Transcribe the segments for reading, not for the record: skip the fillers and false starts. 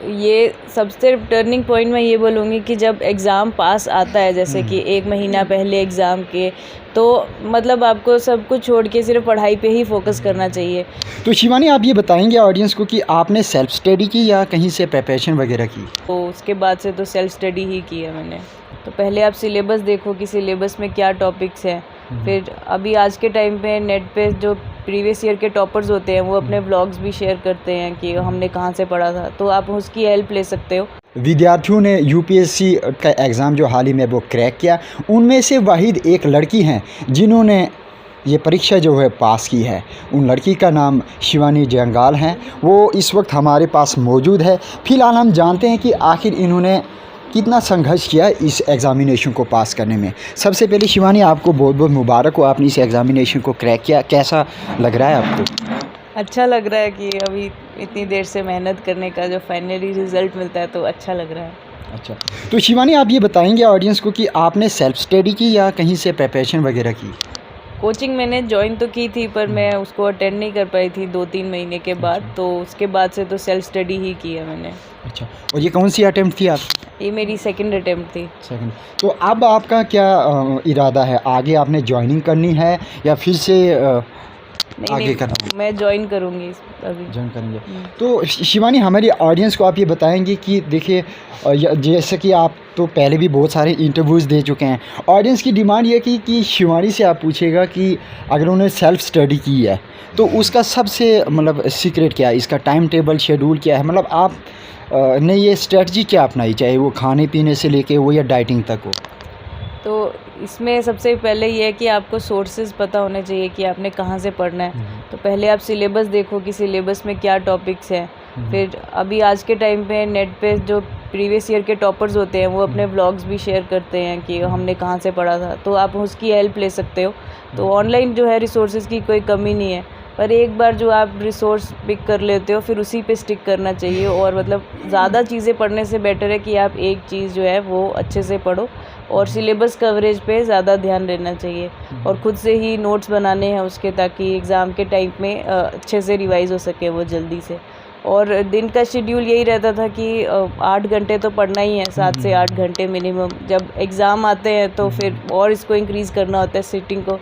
ये सबसे turning point मैं ये बोलूँगी कि जब एग्ज़ाम पास आता है, जैसे कि 1 महीना पहले एग्ज़ाम के, तो मतलब आपको सब कुछ छोड़ के सिर्फ पढ़ाई पे ही फोकस करना चाहिए। तो शिवानी, आप ये बताएंगे ऑडियंस को कि आपने सेल्फ स्टडी की या कहीं से प्रिपरेशन वगैरह की? तो उसके बाद से तो सेल्फ स्टडी ही की है मैंने। तो पहले आप सिलेबस देखो कि सिलेबस में क्या टॉपिक्स हैं। फिर अभी आज के टाइम पे नेट पे जो प्रीवियस ईयर के टॉपर्स होते हैं वो अपने व्लॉग्स भी शेयर करते हैं कि हमने कहाँ से पढ़ा था, तो आप उसकी हेल्प ले सकते हो। विद्यार्थियों ने यूपीएससी का एग्ज़ाम जो हाल ही में वो क्रैक किया, उनमें से वाहिद एक लड़की हैं जिन्होंने ये परीक्षा जो है पास की है। उन लड़की का नाम शिवानी जंगाल है। वो इस वक्त हमारे पास मौजूद है। फ़िलहाल हम जानते हैं कि आखिर इन्होंने कितना संघर्ष किया इस एग्ज़ामिनेशन को पास करने में। सबसे पहले शिवानी, आपको बहुत बहुत मुबारक हो, आपने इस एग्ज़ामिनेशन को क्रैक किया। कैसा लग रहा है आपको? अच्छा लग रहा है कि अभी इतनी देर से मेहनत करने का जो फाइनली रिज़ल्ट मिलता है तो अच्छा लग रहा है। अच्छा, तो शिवानी, आप ये बताएंगे ऑडियंस को कि आपने सेल्फ स्टडी की या कहीं से प्रिपरेशन वगैरह की? कोचिंग मैंने ज्वाइन तो की थी, पर मैं उसको अटेंड नहीं कर पाई थी 2-3 महीने के बाद। तो उसके बाद से तो सेल्फ स्टडी ही की है मैंने। अच्छा, और ये कौन सी अटेम्प्ट थी आप? ये मेरी सेकंड अटेम्प्ट थी। सेकंड। तो अब आपका क्या इरादा है? आगे आपने ज्वाइनिंग करनी है या फिर से आगे करना है? मैं ज्वाइन करूँगी अभी। ज्वाइन करेंगे। तो शिवानी, हमारी ऑडियंस को आप ये बताएंगे कि देखिए, जैसे कि आप तो पहले भी बहुत सारे इंटरव्यूज़ दे चुके हैं। ऑडियंस की डिमांड ये कि शिवानी से आप पूछेगा कि अगर उन्होंने सेल्फ स्टडी की है तो उसका सबसे मतलब सीक्रेट क्या है, इसका टाइम टेबल शेड्यूल क्या है, मतलब आप ने ये स्ट्रेटजी क्या अपनाई, चाहे वो खाने पीने से लेके वो या डाइटिंग तक हो? तो इसमें सबसे पहले ये है कि आपको सोर्सेज पता होने चाहिए कि आपने कहाँ से पढ़ना है। तो पहले आप सिलेबस देखो कि सिलेबस में क्या टॉपिक्स हैं। फिर अभी आज के टाइम पे नेट पे जो प्रीवियस ईयर के टॉपर्स होते हैं वो अपने व्लॉग्स भी शेयर करते हैं कि हमने कहाँ से पढ़ा था, तो आप उसकी हेल्प ले सकते हो। तो ऑनलाइन जो है रिसोर्सेज की कोई कमी नहीं है, पर एक बार जो आप रिसोर्स पिक कर लेते हो फिर उसी पे स्टिक करना चाहिए। और मतलब ज़्यादा चीज़ें पढ़ने से बेटर है कि आप एक चीज़ जो है वो अच्छे से पढ़ो और सिलेबस कवरेज पे ज़्यादा ध्यान देना चाहिए। और ख़ुद से ही नोट्स बनाने हैं उसके, ताकि एग्ज़ाम के टाइम में अच्छे से रिवाइज़ हो सके वो जल्दी से। और दिन का शेड्यूल यही रहता था कि 8 घंटे तो पढ़ना ही है, 7 से 8 घंटे मिनिमम। जब एग्ज़ाम आते हैं तो फिर और इसको इंक्रीज़ करना होता है सिटिंग को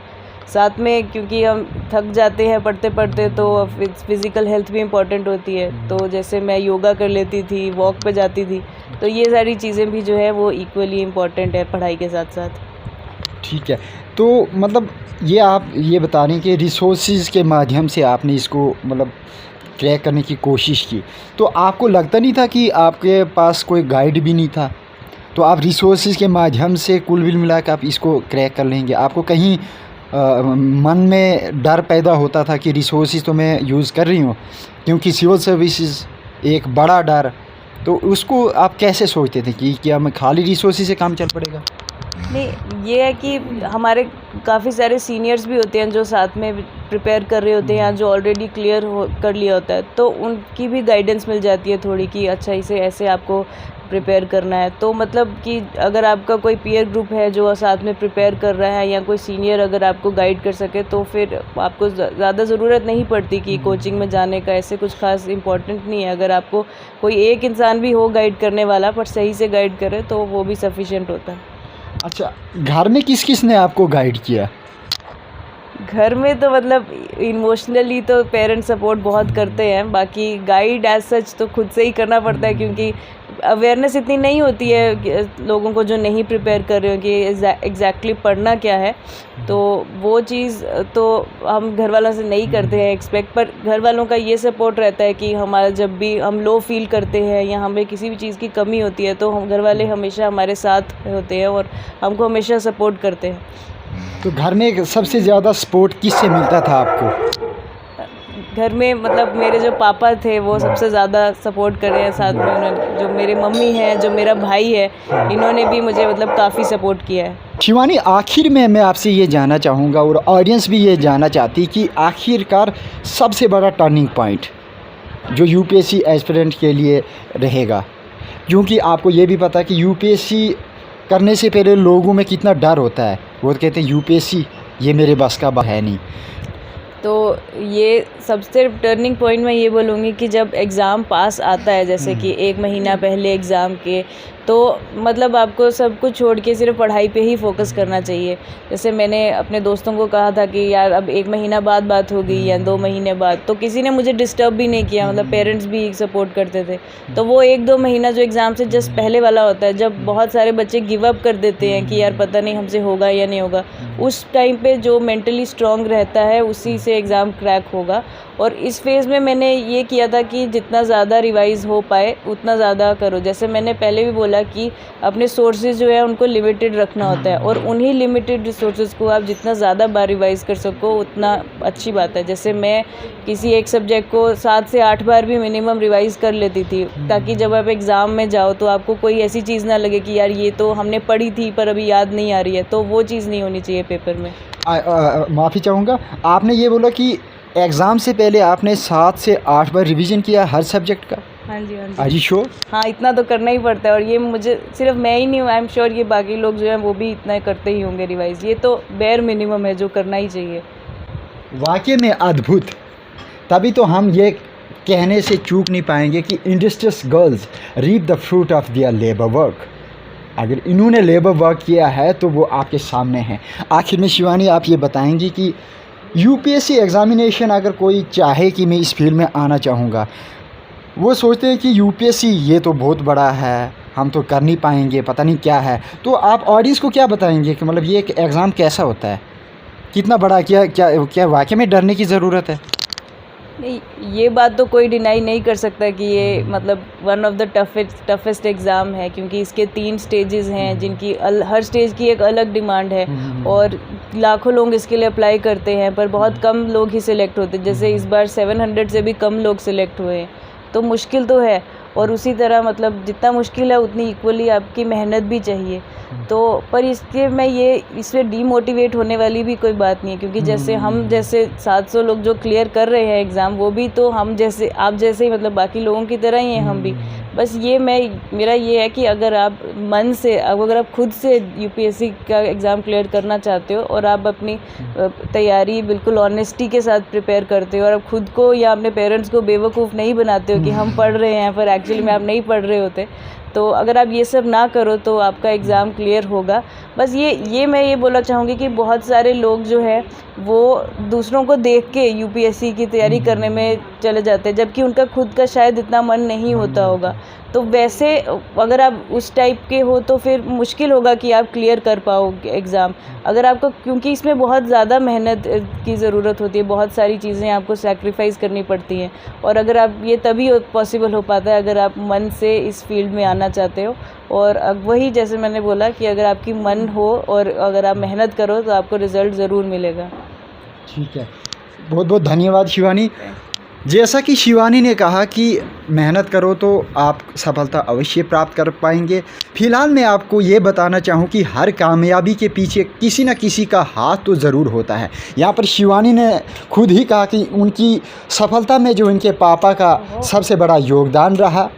साथ में, क्योंकि हम थक जाते हैं पढ़ते पढ़ते, तो फिज़िकल हेल्थ भी इम्पॉर्टेंट होती है। तो जैसे मैं योगा कर लेती थी, वॉक पे जाती थी, तो ये सारी चीज़ें भी जो है वो इक्वली इम्पॉर्टेंट है पढ़ाई के साथ साथ। ठीक है, तो मतलब ये आप ये बता रहे हैं कि रिसोर्सेज के माध्यम से आपने इसको मतलब क्रैक करने की कोशिश की, तो आपको लगता नहीं था कि आपके पास कोई गाइड भी नहीं था? तो आप रिसोर्सेज के माध्यम से कुल मिला के आप इसको क्रैक कर लेंगे? आपको कहीं मन में डर पैदा होता था कि रिसोर्सेज तो मैं यूज़ कर रही हूँ, क्योंकि सिविल सर्विसेज एक बड़ा डर, तो उसको आप कैसे सोचते थे कि क्या मैं खाली रिसोर्सेज से काम चल पड़ेगा? नहीं, ये है कि हमारे काफ़ी सारे सीनियर्स भी होते हैं जो साथ में प्रिपेयर कर रहे होते हैं या जो ऑलरेडी क्लियर हो कर लिया होता है, तो उनकी भी गाइडेंस मिल जाती है थोड़ी कि अच्छा इसे ऐसे आपको प्रिपेयर करना है। तो मतलब कि अगर आपका कोई पीयर ग्रुप है जो साथ में प्रिपेयर कर रहा है या कोई सीनियर अगर आपको गाइड कर सके, तो फिर आपको ज़्यादा ज़रूरत नहीं पड़ती कि कोचिंग में जाने का। ऐसे कुछ खास इंपॉर्टेंट नहीं है। अगर आपको कोई एक इंसान भी हो गाइड करने वाला, पर सही से गाइड करे, तो वो भी सफिशिएंट होता है। अच्छा, घर में किस किस ने आपको गाइड किया? घर में तो मतलब इमोशनली तो पेरेंट्स सपोर्ट बहुत करते हैं, बाकी गाइड एज सच तो खुद से ही करना पड़ता है, क्योंकि अवेयरनेस इतनी नहीं होती है लोगों को जो नहीं प्रिपेयर कर रहे हो कि एग्जैक्टली पढ़ना क्या है। तो वो चीज़ तो हम घर वालों से नहीं करते हैं एक्सपेक्ट, पर घर वालों का ये सपोर्ट रहता है कि हमारा जब भी हम लो फील करते हैं या हमें किसी भी चीज़ की कमी होती है, तो हम घर वाले हमेशा हमारे साथ होते हैं और हमको हमेशा सपोर्ट करते हैं। तो घर में सबसे ज़्यादा सपोर्ट किससे मिलता था आपको? घर में मतलब मेरे जो पापा थे वो सबसे ज़्यादा सपोर्ट कर रहे हैं, साथ में उन्होंने जो मेरे मम्मी हैं, जो मेरा भाई है, इन्होंने भी मुझे मतलब काफ़ी सपोर्ट किया है। शिवानी, आखिर में मैं आपसे ये जानना चाहूँगा और ऑडियंस भी ये जानना चाहती कि आखिरकार सबसे बड़ा टर्निंग पॉइंट जो यूपीएससी एस्पिरेंट के लिए रहेगा, क्योंकि आपको ये भी पता है कि यूपीएससी करने से पहले लोगों में कितना डर होता है। वो कहते हैं यूपीएससी ये मेरे बस का है नहीं। तो ये सबसे टर्निंग पॉइंट मैं ये बोलूँगी कि जब एग्ज़ाम पास आता है, जैसे कि 1 महीना पहले एग्ज़ाम के, तो मतलब आपको सब कुछ छोड़ के सिर्फ पढ़ाई पे ही फोकस करना चाहिए। जैसे मैंने अपने दोस्तों को कहा था कि यार अब 1 महीना बाद बात होगी या 2 महीने बाद, तो किसी ने मुझे डिस्टर्ब भी नहीं किया, मतलब पेरेंट्स भी सपोर्ट करते थे। तो वो 1-2 महीना जो एग्ज़ाम से जस्ट पहले वाला होता है, जब बहुत सारे बच्चे गिव अप कर देते हैं कि यार पता नहीं हमसे होगा या नहीं होगा, उस टाइम पे जो मेंटली स्ट्रॉन्ग रहता है उसी से एग्ज़ाम क्रैक होगा। और इस फेज़ में मैंने ये किया था कि जितना ज़्यादा रिवाइज़ हो पाए उतना ज़्यादा करो। जैसे मैंने पहले भी बोला कि अपने सोर्सेज जो है उनको लिमिटेड रखना होता है, और उन्हीं लिमिटेड रिसोर्सेज को आप जितना ज़्यादा बार रिवाइज़ कर सको उतना अच्छी बात है। जैसे मैं किसी एक सब्जेक्ट को 7 से 8 बार भी मिनिमम रिवाइज़ कर लेती थी, ताकि जब आप एग्ज़ाम में जाओ तो आपको कोई ऐसी चीज़ ना लगे कि यार ये तो हमने पढ़ी थी पर अभी याद नहीं आ रही है, तो वो चीज़ नहीं होनी चाहिए पेपर में। माफ़ी चाहूँगा, आपने ये बोला कि एग्ज़ाम से पहले आपने 7 से 8 बार रिवीजन किया हर सब्जेक्ट का? हाँ जी, हाँ जी। Are you sure? हाँ, इतना तो करना ही पड़ता है, और ये मुझे सिर्फ मैं ही नहीं हूँ, आई एम श्योर ये बाकी लोग जो हैं वो भी इतना करते ही होंगे रिवाइज़। ये तो बेयर मिनिमम है जो करना ही चाहिए। वाकई में अद्भुत। तभी तो हम ये कहने से चूक नहीं पाएंगे कि industrious girls reap the fruit of their labour work. अगर इन्होंने लेबर वर्क किया है तो वो आपके सामने है। आखिर में शिवानी, आप ये बताएंगी कि यूपीएससी एग्ज़ामिनेशन अगर कोई चाहे कि मैं इस फील्ड में आना चाहूँगा, वो सोचते हैं कि यूपीएससी ये तो बहुत बड़ा है, हम तो कर नहीं पाएंगे, पता नहीं क्या है। तो आप ऑडियंस को क्या बताएंगे कि मतलब ये एक एग्ज़ाम कैसा होता है, कितना बड़ा, क्या क्या क्या वाकई में डरने की ज़रूरत है? नहीं, ये बात तो कोई डिनाई नहीं कर सकता कि ये मतलब one of the toughest exam है, क्योंकि इसके 3 स्टेजेस हैं जिनकी हर स्टेज की एक अलग डिमांड है, और लाखों लोग इसके लिए अप्लाई करते हैं पर बहुत कम लोग ही सिलेक्ट होते हैं। जैसे इस बार 700 से भी कम लोग सिलेक्ट हुए हैं, तो मुश्किल तो है। और उसी तरह मतलब जितना मुश्किल है उतनी इक्वली आपकी मेहनत भी चाहिए। तो पर इसके मैं ये इसमें डीमोटिवेट होने वाली भी कोई बात नहीं है, क्योंकि जैसे हम जैसे 700 लोग जो क्लियर कर रहे हैं एग्ज़ाम, वो भी तो हम जैसे आप जैसे ही मतलब बाकी लोगों की तरह ही हैं हम भी। बस ये मेरा ये है कि अगर आप मन से, अगर आप खुद से यूपीएससी का एग्ज़ाम क्लियर करना चाहते हो और आप अपनी तैयारी बिल्कुल ऑनेस्टी के साथ प्रिपेयर करते हो, और आप खुद को या अपने पेरेंट्स को बेवकूफ़ नहीं बनाते हो कि हम पढ़ रहे हैं पर एक्चुअली में आप नहीं पढ़ रहे होते, तो अगर आप ये सब ना करो तो आपका एग्ज़ाम क्लियर होगा। बस ये मैं ये बोलना चाहूँगी कि बहुत सारे लोग जो है वो दूसरों को देख के यूपीएससी की तैयारी करने में चले जाते हैं, जबकि उनका खुद का शायद इतना मन नहीं होता होगा। तो वैसे अगर आप उस टाइप के हो तो फिर मुश्किल होगा कि आप क्लियर कर पाओगे एग्ज़ाम। अगर आपको, क्योंकि इसमें बहुत ज़्यादा मेहनत की ज़रूरत होती है, बहुत सारी चीज़ें आपको सैक्रिफाइस करनी पड़ती हैं, और अगर आप ये तभी पॉसिबल हो पाता है अगर आप मन से इस फील्ड में आना चाहते हो। और अब वही जैसे मैंने बोला कि अगर आपकी मन हो और अगर आप मेहनत करो तो आपको रिज़ल्ट ज़रूर मिलेगा। ठीक है, बहुत बहुत धन्यवाद शिवानी। जैसा कि शिवानी ने कहा कि मेहनत करो तो आप सफलता अवश्य प्राप्त कर पाएंगे। फ़िलहाल मैं आपको ये बताना चाहूँ कि हर कामयाबी के पीछे किसी न किसी का हाथ तो ज़रूर होता है। यहाँ पर शिवानी ने खुद ही कहा कि उनकी सफलता में जो इनके पापा का सबसे बड़ा योगदान रहा।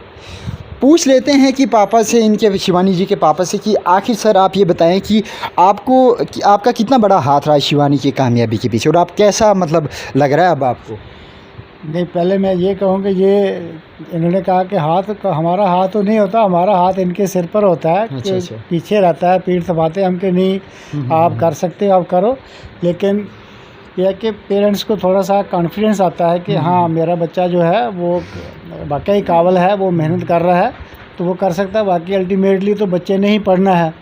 पूछ लेते हैं कि पापा से, इनके शिवानी जी के पापा से, कि आखिर सर आप ये बताएं कि आपका कितना बड़ा हाथ रहा है शिवानी की कामयाबी के पीछे, और आप कैसा मतलब लग रहा है अब आपको? नहीं, पहले मैं ये कहूँ कि ये इन्होंने कहा कि हमारा हाथ तो नहीं होता, हमारा हाथ इनके सिर पर होता है। अच्छा, अच्छा। पीछे रहता है, पीठ दबाते हैं हम कि नहीं आप कर सकते हो, आप करो। लेकिन यह है कि पेरेंट्स को थोड़ा सा कॉन्फिडेंस आता है कि हाँ मेरा बच्चा जो है वो वाकई काबिल है, वो मेहनत कर रहा है तो वो कर सकता है। बाकी अल्टीमेटली तो बच्चे ने ही पढ़ना है।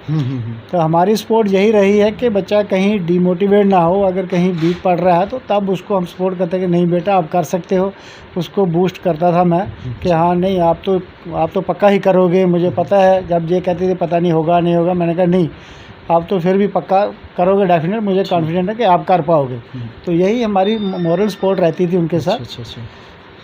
तो हमारी सपोर्ट यही रही है कि बच्चा कहीं डीमोटिवेट ना हो। अगर कहीं वीक पढ़ रहा है तो तब उसको हम सपोर्ट करते हैं कि नहीं बेटा आप कर सकते हो। उसको बूस्ट करता था मैं कि हाँ नहीं आप तो पक्का ही करोगे, मुझे पता है। जब ये कहते थे पता नहीं होगा नहीं होगा, मैंने कहा नहीं आप तो फिर भी पक्का करोगे डेफिनेट, मुझे कॉन्फिडेंट है कि आप कर पाओगे। तो यही हमारी मॉरल सपोर्ट रहती थी उनके साथ। अच्छा।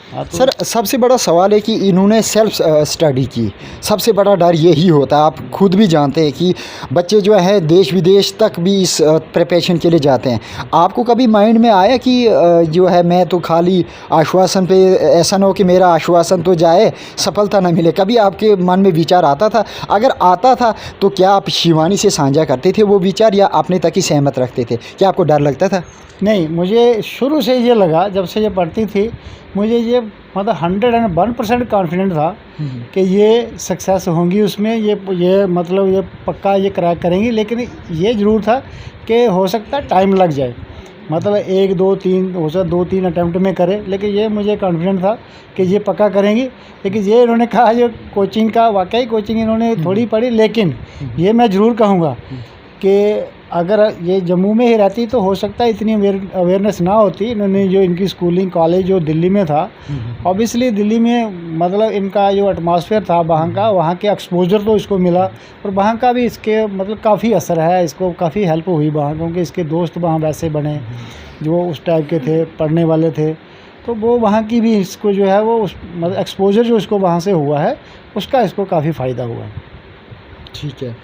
हाँ, तो सर सबसे बड़ा सवाल है कि इन्होंने सेल्फ स्टडी की। सबसे बड़ा डर यही होता है, आप खुद भी जानते हैं कि बच्चे जो है देश विदेश तक भी इस प्रिपरेशन के लिए जाते हैं। आपको कभी माइंड में आया कि जो है मैं तो खाली आश्वासन पे, ऐसा ना हो कि मेरा आश्वासन तो जाए, सफलता ना मिले, कभी आपके मन में विचार आता था? अगर आता था तो क्या आप शिवानी से साझा करते थे वो विचार, या अपने तक ही सहमत रखते थे? क्या आपको डर लगता था? नहीं, मुझे शुरू से ये लगा, जब से ये पढ़ती थी मुझे ये मतलब 101% कॉन्फिडेंट था कि ये सक्सेस होंगी उसमें, ये मतलब ये पक्का ये क्रैक करेंगी। लेकिन ये ज़रूर था कि हो सकता है टाइम लग जाए, मतलब 1 2 3 हो सकता 2-3 अटैम्प्ट में करे, लेकिन ये मुझे कॉन्फिडेंट था कि ये पक्का करेंगी। लेकिन ये इन्होंने कहा, ये कोचिंग का वाकई कोचिंग इन्होंने थोड़ी पढ़ी, लेकिन ये मैं ज़रूर कहूँगा कि अगर ये जम्मू में ही रहती तो हो सकता है इतनी अवेयरनेस ना होती। इन्होंने जो इनकी स्कूलिंग कॉलेज जो दिल्ली में था, ऑब्वियसली दिल्ली में मतलब इनका जो एटमॉस्फेयर था वहाँ के एक्सपोजर तो इसको मिला, और वहाँ का भी इसके मतलब काफ़ी असर है, इसको काफ़ी हेल्प हुई वहाँ, क्योंकि इसके दोस्त वहाँ वैसे बने जो उस टाइप के थे, पढ़ने वाले थे, तो वो वहाँ की भी इसको जो है वो उस मतलब एक्सपोजर जो इसको वहाँ से हुआ है उसका इसको काफ़ी फ़ायदा हुआ है। ठीक है,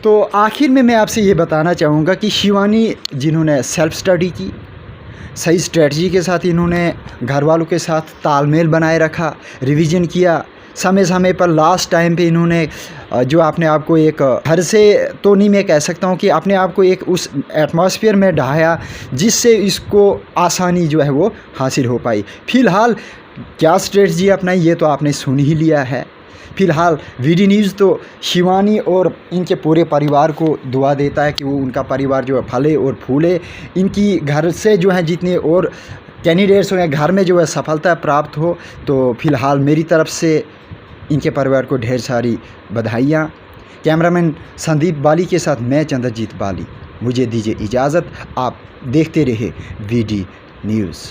तो आखिर में मैं आपसे ये बताना चाहूँगा कि शिवानी जिन्होंने सेल्फ स्टडी की, सही स्ट्रेटजी के साथ इन्होंने घर वालों के साथ तालमेल बनाए रखा, रिवीजन किया, समय समय पर लास्ट टाइम पे इन्होंने जो अपने आप को एक घर से तो नहीं मैं कह सकता हूँ कि अपने आप को एक उस एटमॉस्फेयर में ढाया जिससे इसको आसानी जो है वो हासिल हो पाई। फ़िलहाल क्या स्ट्रेटजी अपनाई ये तो आपने सुन ही लिया है। फ़िलहाल वीडी न्यूज़ तो शिवानी और इनके पूरे परिवार को दुआ देता है कि वो उनका परिवार जो है फले और फूले, इनकी घर से जो है जितने और कैंडिडेट्स हो या घर में जो है सफलता प्राप्त हो। तो फ़िलहाल मेरी तरफ से इनके परिवार को ढेर सारी बधाइयाँ। कैमरामैन संदीप बाली के साथ मैं चंद्रजीत बाली, मुझे दीजिए इजाज़त। आप देखते रहे वीडी न्यूज़।